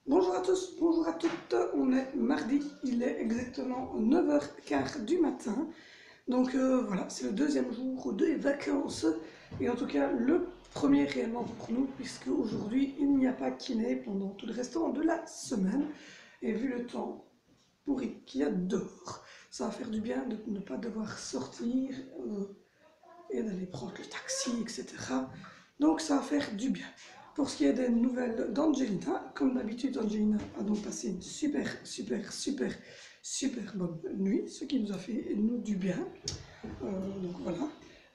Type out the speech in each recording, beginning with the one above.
Bonjour à tous, bonjour à toutes, on est mardi, il est exactement 9h15 du matin. Donc voilà, c'est le deuxième jour des vacances, et en tout cas le premier réellement pour nous, puisque aujourd'hui il n'y a pas kiné pendant tout le restant de la semaine. Et vu le temps pourri qu'il y a dehors, ça va faire du bien de ne pas devoir sortir et d'aller prendre le taxi, etc. Donc ça va faire du bien. Pour ce qui est des nouvelles d'Angelina, comme d'habitude, Angelina a donc passé une super bonne nuit, ce qui nous a fait nous du bien. Donc voilà,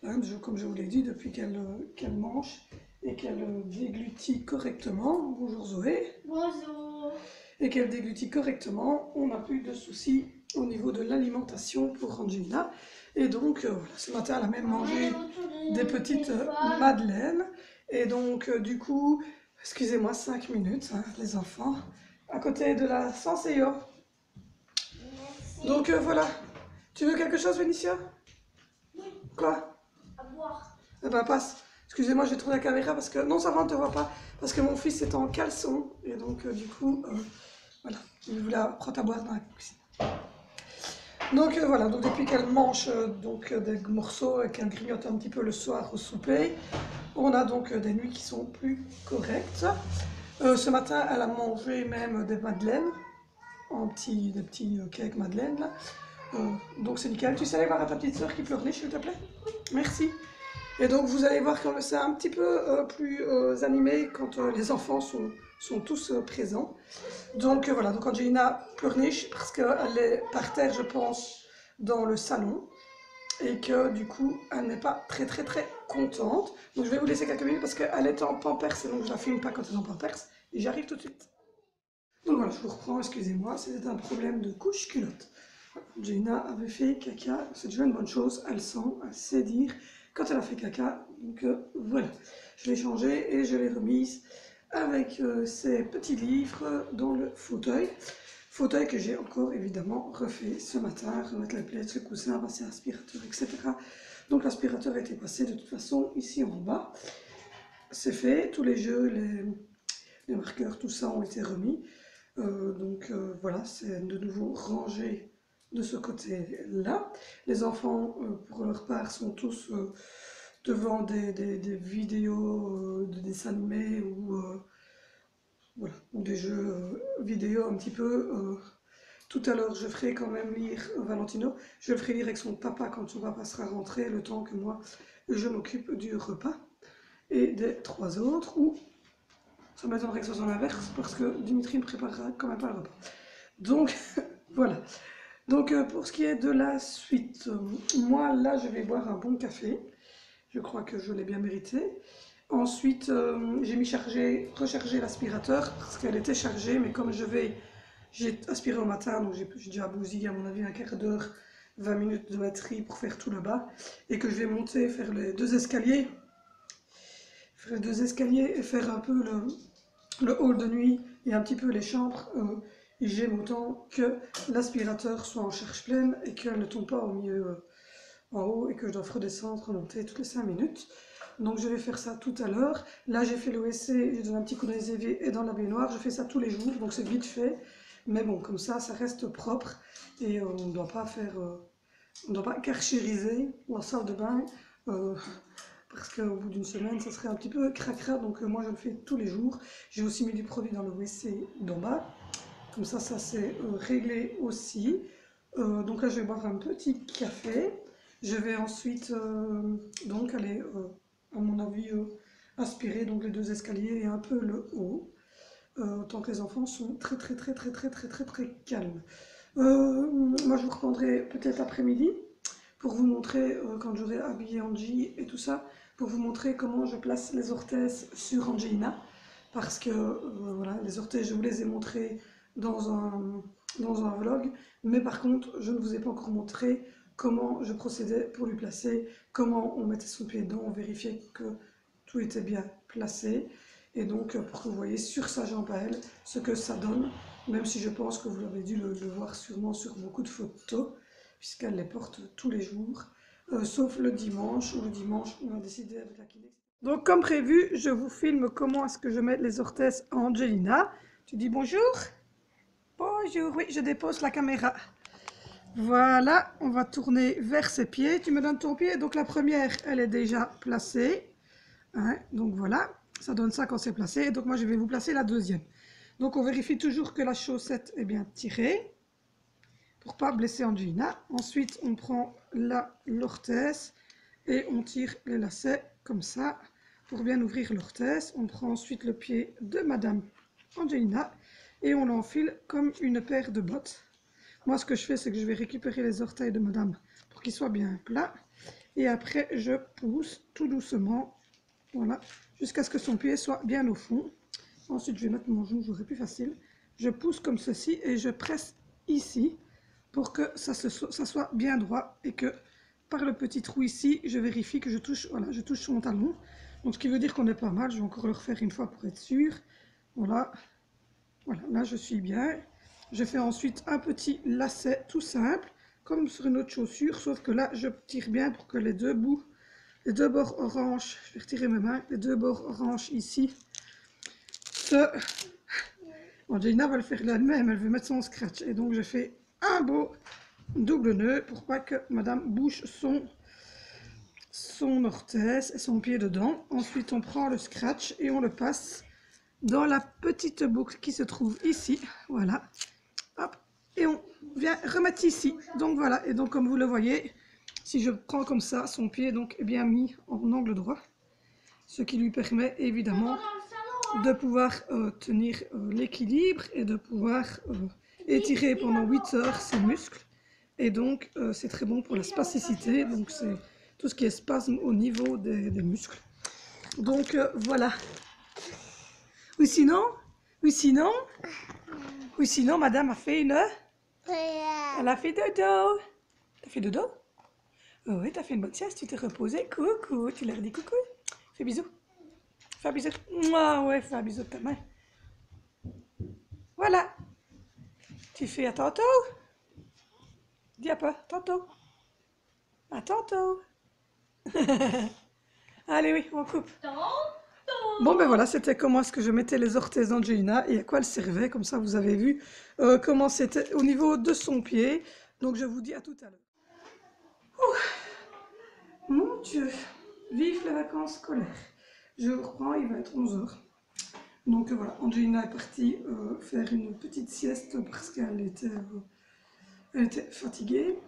hein, comme je vous l'ai dit, depuis qu'elle mange et qu'elle déglutit correctement, bonjour Zoé. Bonjour. Et qu'elle déglutit correctement, on n'a plus de soucis au niveau de l'alimentation pour Angelina. Et donc voilà, ce matin elle a même mangé des petites madeleines. Et donc du coup, excusez-moi 5 minutes, hein, les enfants, à côté de la Senseo. Merci. Donc voilà, tu veux quelque chose Vénitia? Oui. Quoi? À boire. Eh ben passe. Excusez-moi, j'ai tourné la caméra parce que... Non, ça va, on ne te voit pas. Parce que mon fils est en caleçon. Et donc du coup, voilà, il voulait prendre à boire dans la cuisine. Donc voilà, donc depuis qu'elle mange des morceaux et qu'elle grignote un petit peu le soir au souper, on a donc des nuits qui sont plus correctes. Ce matin, elle a mangé même des madeleines, des petits cakes madeleines là. Donc c'est nickel. Tu sais aller voir à ta petite soeur qui pleurniche, s'il te plaît? Merci. Et donc vous allez voir que c'est un petit peu plus animé quand les enfants sont tous présents. Donc voilà, donc Angelina pleurniche parce qu'elle est par terre, je pense, dans le salon. Et que du coup, elle n'est pas très contente. Donc je vais vous laisser quelques minutes parce qu'elle est en pampers et donc je la filme pas quand elle est en pampers. Et j'arrive tout de suite. Donc voilà, je vous reprends, excusez-moi, c'était un problème de couche culotte. Angelina avait fait caca, c'est déjà une bonne chose, elle sait dire quand elle a fait caca. Donc voilà, je l'ai changée et je l'ai remise avec ses petits livres dans le fauteuil. Fauteuil que j'ai encore évidemment refait ce matin, remettre les plaids, le coussin, passer l'aspirateur, etc. Donc l'aspirateur a été passé de toute façon ici en bas. C'est fait, tous les jeux, les marqueurs, tout ça ont été remis. Voilà, c'est de nouveau rangé de ce côté-là. Les enfants, pour leur part, sont tous devant des vidéos de dessins animés ou, voilà, ou des jeux vidéo un petit peu. Tout à l'heure, je ferai quand même lire Valentino. Je le ferai lire avec son papa quand son papa sera rentré, le temps que moi, je m'occupe du repas. Et des 3 autres, ou ça m'étonnerait que ce soit l'inverse, parce que Dimitri ne préparera quand même pas le repas. Donc, voilà. Donc, pour ce qui est de la suite, moi, là, je vais boire un bon café. Je crois que je l'ai bien mérité. Ensuite, j'ai rechargé l'aspirateur, parce qu'elle était chargée, mais comme j'ai aspiré au matin, donc j'ai déjà bousillé à mon avis un quart d'heure, 20 minutes de batterie pour faire tout là-bas, et que je vais monter, faire les 2 escaliers, et faire un peu le hall de nuit et un petit peu les chambres. J'aime autant que l'aspirateur soit en charge pleine et qu'elle ne tombe pas au milieu en haut et que je dois redescendre, remonter toutes les 5 minutes. Donc je vais faire ça tout à l'heure. Là j'ai fait le WC, j'ai donné un petit coup dans les éviers et dans la baignoire. Je fais ça tous les jours, donc c'est vite fait. Mais bon, comme ça reste propre et on ne doit pas carchériser la salle de bain. Parce qu'au bout d'une semaine, ça serait un petit peu cracra, donc moi je le fais tous les jours. J'ai aussi mis du produit dans le WC d'en bas, comme ça c'est réglé aussi. Donc là je vais boire un petit café. Je vais ensuite donc aller, à mon avis, aspirer donc les 2 escaliers et un peu le haut. Tant que les enfants sont très calmes. Moi je vous reprendrai peut-être après-midi pour vous montrer, quand j'aurai habillé Angie et tout ça, pour vous montrer comment je place les orthèses sur Angelina. Parce que voilà, les orthèses, je vous les ai montrées dans un vlog, mais par contre, je ne vous ai pas encore montré comment je procédais pour lui placer, comment on mettait son pied dedans, on vérifiait que tout était bien placé. Et donc, pour que vous voyez sur sa jambe à elle ce que ça donne, même si je pense que vous avez dû le voir sûrement sur beaucoup de photos, puisqu'elle les porte tous les jours, sauf le dimanche, où le dimanche, on a décidé avec la kiné. Donc, comme prévu, je vous filme comment est-ce que je mets les orthèses à Angelina. Tu dis bonjour? Bonjour, oui, je dépose la caméra. Voilà, on va tourner vers ses pieds. Tu me donnes ton pied. Donc, la première, elle est déjà placée. Hein, donc, voilà. Ça donne ça quand c'est placé. Donc moi, je vais vous placer la deuxième. Donc on vérifie toujours que la chaussette est bien tirée pour pas blesser Angelina. Ensuite, on prend l'orthèse et on tire les lacets comme ça pour bien ouvrir l'orthèse. On prend ensuite le pied de Madame Angelina et on l'enfile comme une paire de bottes. Moi, ce que je fais, c'est que je vais récupérer les orteils de Madame pour qu'ils soient bien plats. Et après, je pousse tout doucement. Voilà, jusqu'à ce que son pied soit bien au fond. Ensuite, je vais mettre mon genou, j'aurai plus facile. Je pousse comme ceci et je presse ici pour que ça soit bien droit et que par le petit trou ici, je vérifie que je touche, voilà, je touche son talon. Donc, ce qui veut dire qu'on est pas mal. Je vais encore le refaire une fois pour être sûr. Voilà, voilà, là je suis bien. Je fais ensuite un petit lacet tout simple, comme sur une autre chaussure, sauf que là, je tire bien pour que les deux bouts, les deux bords orange, je vais retirer mes mains, les deux bords orange ici, Angelina va le faire elle-même, elle veut mettre son scratch. Et donc je fais un beau double nœud pour pas que Madame bouge son orthèse et son pied dedans. Ensuite on prend le scratch et on le passe dans la petite boucle qui se trouve ici. Voilà. Hop. Et on vient remettre ici. Donc voilà. Et donc comme vous le voyez, si je prends comme ça, son pied donc est bien mis en angle droit. Ce qui lui permet évidemment de pouvoir tenir l'équilibre et de pouvoir étirer pendant 8 heures ses muscles. Et donc, c'est très bon pour la spasticité. Donc, c'est tout ce qui est spasme au niveau des muscles. Donc, voilà. Ou sinon, madame a fait une... Elle a fait dodo. T'as fait dodo? Oh oui, t'as fait une bonne sieste, tu t'es reposé. Coucou, tu leur dis coucou. Fais bisous. Fais un bisou. Ah ouais, fais un bisou de ta main. Voilà. Tu fais à tantôt. Dis un peu, tantôt. À tantôt. Allez, oui, on coupe. Bon, ben voilà, c'était comment est-ce que je mettais les orthèses d'Angelina et à quoi elles servaient. Comme ça, vous avez vu comment c'était au niveau de son pied. Donc, je vous dis à tout à l'heure. Mon Dieu, vive les vacances scolaires. Je reprends, il va être 11 h. Donc voilà, Angelina est partie faire une petite sieste parce qu'elle était fatiguée.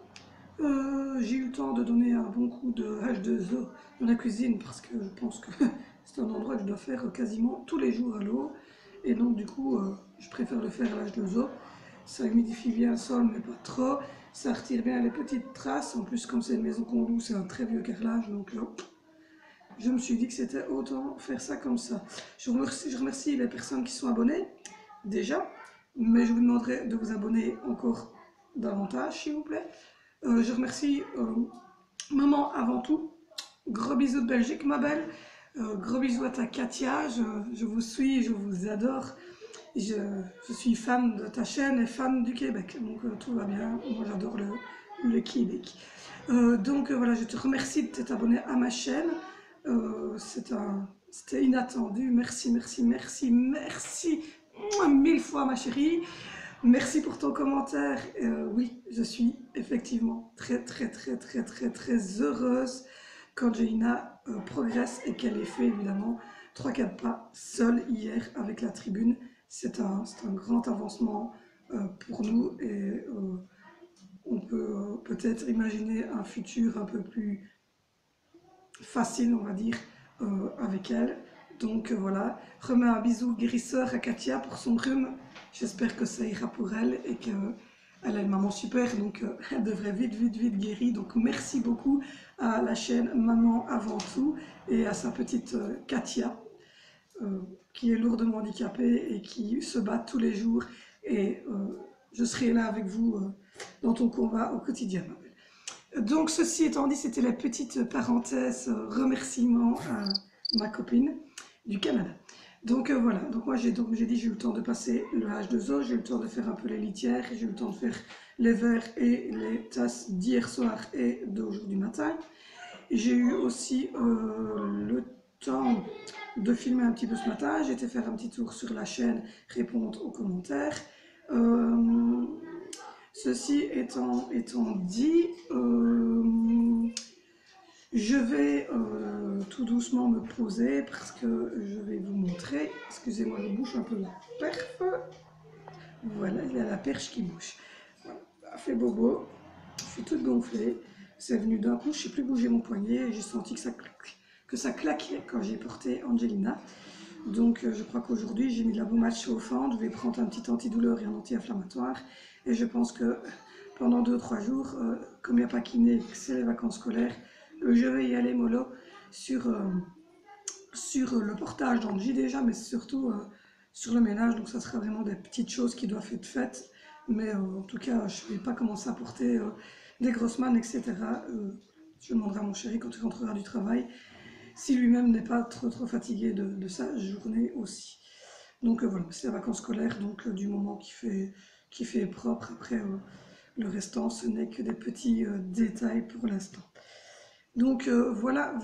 J'ai eu le temps de donner un bon coup de H2O dans la cuisine parce que je pense que c'est un endroit que je dois faire quasiment tous les jours à l'eau. Et donc du coup, je préfère le faire à l'H2O. Ça humidifie bien le sol, mais pas trop. Ça retire bien les petites traces. En plus, comme c'est une maison qu'on loue, c'est un très vieux carrelage. Donc je me suis dit que c'était autant faire ça comme ça. Je remercie les personnes qui sont abonnées, déjà. Mais je vous demanderai de vous abonner encore davantage, s'il vous plaît. Je remercie maman avant tout. Gros bisous de Belgique, ma belle. Gros bisous à ta Katia. Je vous suis, je vous adore. Je suis fan de ta chaîne et fan du Québec. Donc tout va bien. Moi j'adore le Québec. Donc voilà, je te remercie de t'être abonné à ma chaîne. C'était inattendu. Merci, merci, merci, merci. Mouah, 1000 fois ma chérie. Merci pour ton commentaire. Oui, je suis effectivement très, très, très, très, très, très heureuse qu'Angelina progresse et qu'elle ait fait évidemment 3-4 pas seule hier avec la tribune. C'est un grand avancement pour nous et on peut peut-être imaginer un futur un peu plus facile, on va dire, avec elle. Donc voilà, remets un bisou guérisseur à Katia pour son rhume. J'espère que ça ira pour elle et qu'elle a une maman super, donc elle devrait vite, vite, vite guérir. Donc merci beaucoup à la chaîne Maman Avant Tout et à sa petite Katia, qui est lourdement handicapée et qui se bat tous les jours. Et je serai là avec vous dans ton combat au quotidien, ma belle. Donc, ceci étant dit, c'était la petite parenthèse remerciement à ma copine du Canada. Donc voilà, donc moi j'ai dit j'ai eu le temps de passer le H2O, j'ai eu le temps de faire un peu les litières, j'ai eu le temps de faire les verres et les tasses d'hier soir et d'aujourd'hui matin. J'ai eu aussi le temps de filmer un petit peu ce matin, j'ai été faire un petit tour sur la chaîne, répondre aux commentaires. Ceci étant dit, je vais tout doucement me poser parce que je vais vous montrer. Excusez-moi, je bouge un peu la perf. Voilà, il y a la perche qui bouge. Voilà, ça fait bobo. Je suis toute gonflée. C'est venu d'un coup, je ne sais plus bouger mon poignet. J'ai senti que ça claquait quand j'ai porté Angelina. Donc je crois qu'aujourd'hui j'ai mis de la pommade chauffante. Je vais prendre un petit antidouleur et un anti-inflammatoire. Et je pense que pendant 2-3 jours, comme il n'y a pas kiné, c'est les vacances scolaires, je vais y aller mollo sur le portage d'Angie déjà, mais surtout sur le ménage. Donc ça sera vraiment des petites choses qui doivent être faites. Mais en tout cas, je ne vais pas commencer à porter des grosses mannes, etc. Je demanderai à mon chéri quand il rentrera du travail si lui-même n'est pas trop fatigué de sa journée aussi. Donc voilà, c'est les vacances scolaires, donc du moment qui fait propre. Après, le restant, ce n'est que des petits détails pour l'instant. Donc voilà.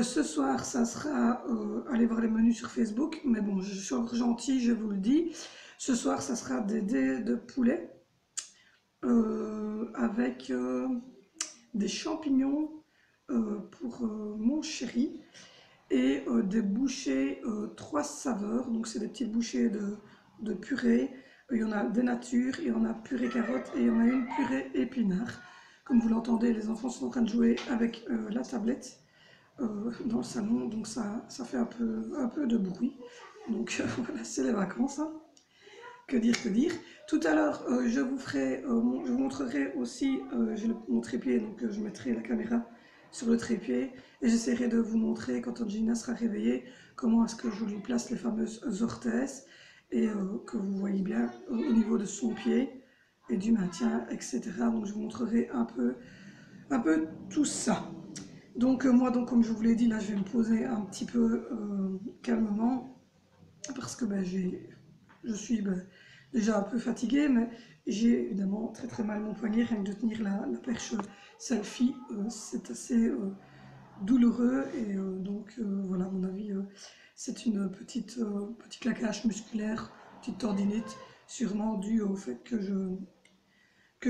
Ce soir, ça sera, allez voir les menus sur Facebook, mais bon, je suis encore gentille, je vous le dis. Ce soir, ça sera des dés de poulet avec des champignons pour mon chéri et des bouchées 3 saveurs. Donc, c'est des petites bouchées de purée. Il y en a des natures, il y en a purée carotte et il y en a une purée épinard. Comme vous l'entendez, les enfants sont en train de jouer avec la tablette dans le salon, donc ça fait un peu de bruit. Donc voilà, c'est les vacances, hein. Que dire. Tout à l'heure, je vous montrerai aussi, j'ai mon trépied, donc je mettrai la caméra sur le trépied et j'essaierai de vous montrer quand Angelina sera réveillée comment est-ce que je lui place les fameuses orthèses et que vous voyez bien au niveau de son pied et du maintien, etc. Donc je vous montrerai un peu tout ça. Donc moi, comme je vous l'ai dit, là je vais me poser un petit peu calmement parce que je suis déjà un peu fatiguée, mais j'ai évidemment très mal mon poignet, rien que de tenir la perche selfie, c'est assez douloureux et donc voilà, à mon avis, c'est une petit claquage musculaire, petite tendinite, sûrement due au fait que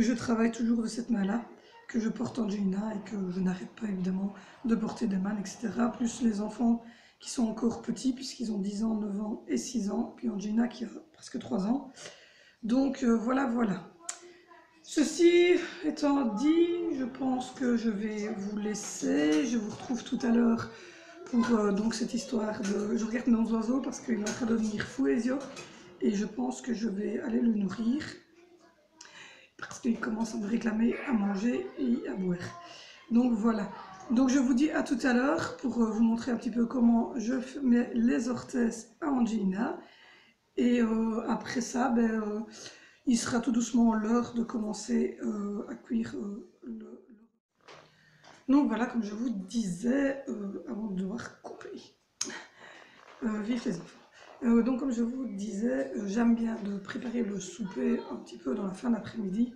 je travaille toujours de cette main-là, que je porte Angelina et que je n'arrête pas évidemment de porter des mannes, etc. Plus les enfants qui sont encore petits, puisqu'ils ont 10 ans, 9 ans et 6 ans, puis Angelina qui a presque 3 ans. Donc voilà. Ceci étant dit, je pense que je vais vous laisser. Je vous retrouve tout à l'heure pour donc cette histoire de... Je regarde mes oiseaux parce qu'il est en train de devenir fou, Ezio, et je pense que je vais aller le nourrir parce qu'il commence à me réclamer à manger et à boire. Donc voilà. Donc je vous dis à tout à l'heure pour vous montrer un petit peu comment je mets les orthèses à Angelina. Et après ça, il sera tout doucement l'heure de commencer à cuire le... Donc voilà, comme je vous disais, avant de devoir couper. Vive les enfants. Donc comme je vous disais, j'aime bien de préparer le souper un petit peu dans la fin d'après-midi.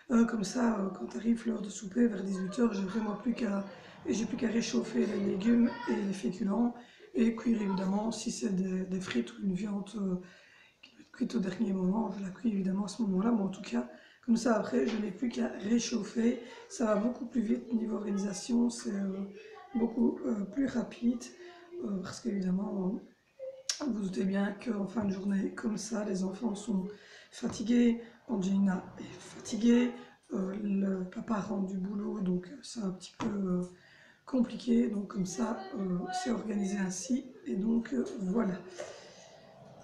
Comme ça, quand arrive l'heure de souper, vers 18 h, j'ai plus qu'à réchauffer les légumes et les féculents et cuire évidemment, si c'est des frites ou une viande qui peut être cuite au dernier moment, je la cuis évidemment à ce moment-là, mais en tout cas, comme ça après, je n'ai plus qu'à réchauffer. Ça va beaucoup plus vite niveau organisation, c'est beaucoup plus rapide, parce qu'évidemment, vous vous doutez bien qu'en fin de journée, comme ça, les enfants sont fatigués, Angelina est fatiguée, le papa rentre du boulot, donc c'est un petit peu compliqué, donc comme ça, c'est organisé ainsi, et donc voilà.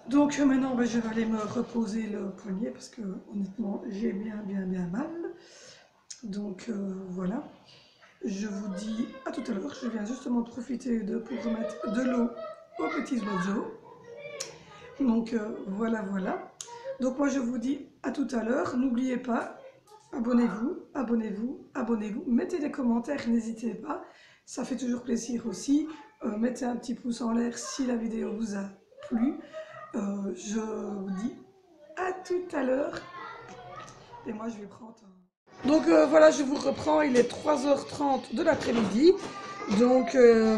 Donc maintenant, je vais aller me reposer le poignet, parce que honnêtement, j'ai bien mal. Donc voilà, je vous dis à tout à l'heure, je viens justement de profiter pour remettre de l'eau aux petits oiseaux. Donc voilà. Donc moi je vous dis à tout à l'heure. N'oubliez pas, Abonnez-vous, abonnez-vous, abonnez-vous. Mettez des commentaires, n'hésitez pas. Ça fait toujours plaisir aussi. Mettez un petit pouce en l'air si la vidéo vous a plu. Je vous dis à tout à l'heure. Et moi, je vais prendre un... Donc voilà, je vous reprends. Il est 3h30 de l'après-midi. Donc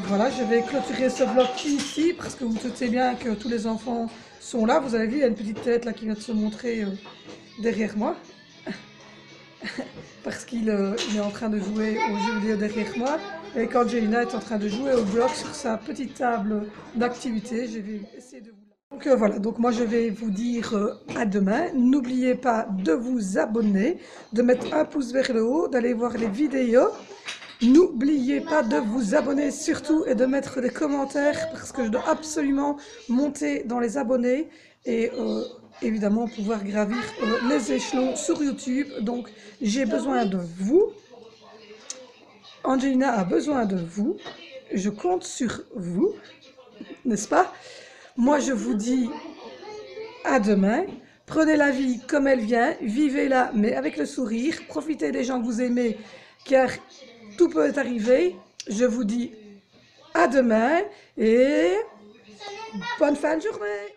voilà, je vais clôturer ce vlog ici parce que vous doutez bien que tous les enfants sont là. Vous avez vu, il y a une petite tête là qui vient de se montrer derrière moi. Parce qu'il est en train de jouer aux jeux vidéo derrière moi. Et quand Angelina est en train de jouer au bloc sur sa petite table d'activité, je vais essayer de vous... Donc voilà, donc moi je vais vous dire à demain. N'oubliez pas de vous abonner, de mettre un pouce vers le haut, d'aller voir les vidéos. N'oubliez pas de vous abonner surtout et de mettre des commentaires parce que je dois absolument monter dans les abonnés et évidemment pouvoir gravir les échelons sur YouTube. Donc j'ai besoin de vous. Angelina a besoin de vous. Je compte sur vous, n'est-ce pas? Moi je vous dis à demain. Prenez la vie comme elle vient, vivez-la mais avec le sourire. Profitez des gens que vous aimez car tout peut arriver. Je vous dis à demain et bonne fin de journée.